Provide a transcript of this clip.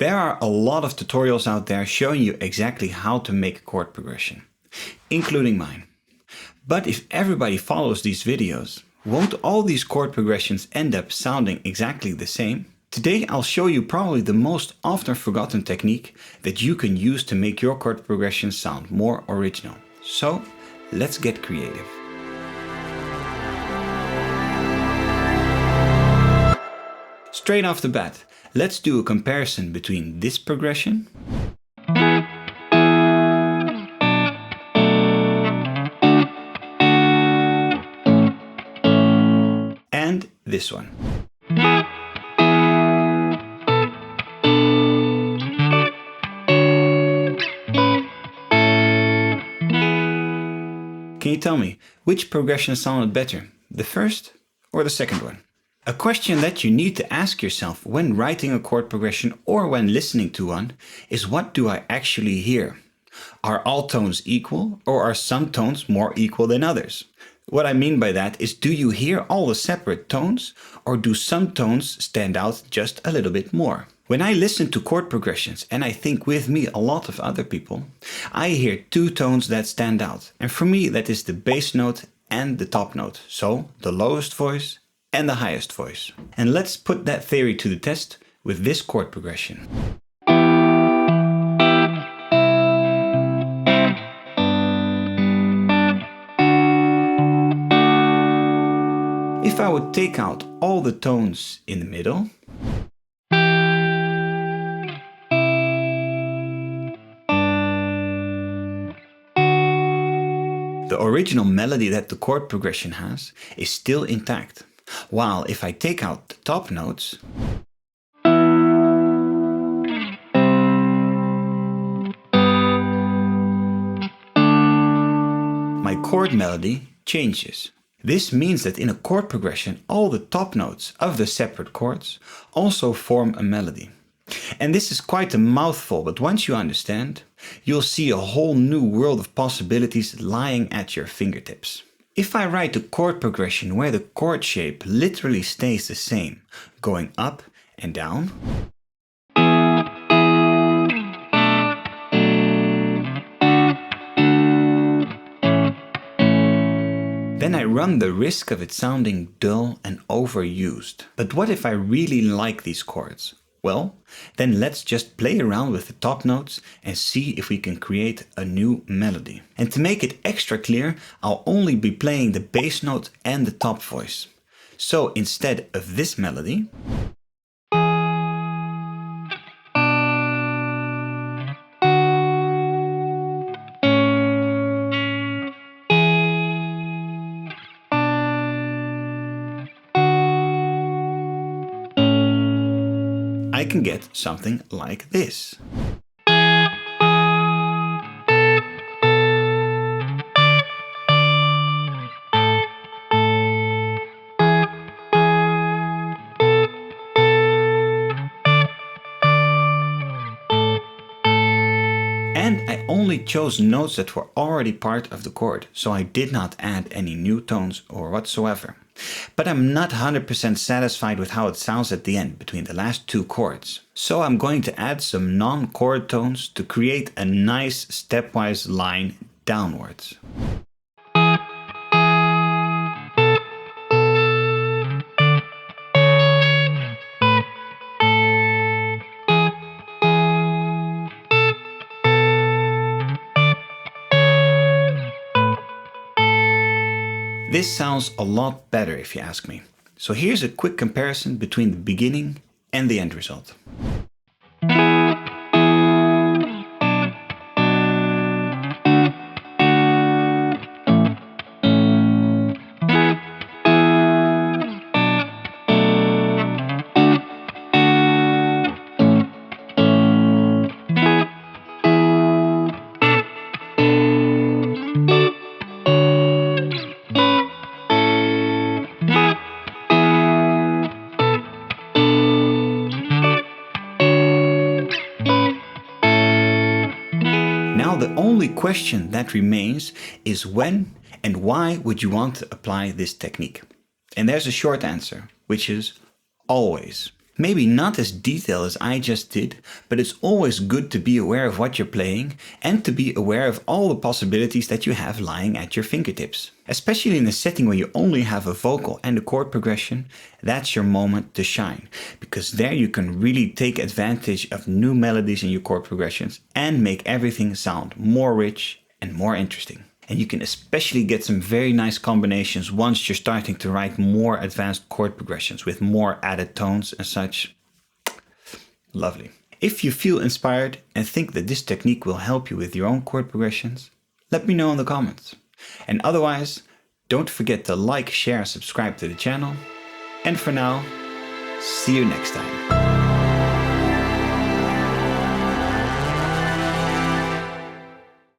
There are a lot of tutorials out there showing you exactly how to make a chord progression, including mine. But if everybody follows these videos, won't all these chord progressions end up sounding exactly the same? Today I'll show you probably the most often forgotten technique that you can use to make your chord progressions sound more original. So let's get creative. Straight off the bat, let's do a comparison between this progression and this one. Can you tell me which progression sounded better, the first or the second one? A question that you need to ask yourself when writing a chord progression or when listening to one is, what do I actually hear? Are all tones equal, or are some tones more equal than others? What I mean by that is, do you hear all the separate tones, or do some tones stand out just a little bit more? When I listen to chord progressions, and I think with me a lot of other people, I hear two tones that stand out. And for me that is the bass note and the top note. So the lowest voice and the highest voice. And let's put that theory to the test with this chord progression. If I would take out all the tones in the middle, the original melody that the chord progression has is still intact. While if I take out the top notes, my chord melody changes. This means that in a chord progression, all the top notes of the separate chords also form a melody. And this is quite a mouthful, but once you understand, you'll see a whole new world of possibilities lying at your fingertips. If I write a chord progression where the chord shape literally stays the same, going up and down, then I run the risk of it sounding dull and overused. But what if I really like these chords? Well, then let's just play around with the top notes and see if we can create a new melody. And to make it extra clear, I'll only be playing the bass note and the top voice. So instead of this melody, I can get something like this. And I only chose notes that were already part of the chord, so I did not add any new tones or whatsoever. But I'm not 100% satisfied with how it sounds at the end between the last two chords. So I'm going to add some non-chord tones to create a nice stepwise line downwards. This sounds a lot better if you ask me. So here's a quick comparison between the beginning and the end result. Now the only question that remains is, when and why would you want to apply this technique? And there's a short answer, which is always. Maybe not as detailed as I just did, but it's always good to be aware of what you're playing and to be aware of all the possibilities that you have lying at your fingertips. Especially in a setting where you only have a vocal and a chord progression, that's your moment to shine, because there you can really take advantage of new melodies in your chord progressions and make everything sound more rich and more interesting. And you can especially get some very nice combinations once you're starting to write more advanced chord progressions with more added tones and such. Lovely. If you feel inspired and think that this technique will help you with your own chord progressions, let me know in the comments. And otherwise, don't forget to like, share, and subscribe to the channel. And for now, see you next time.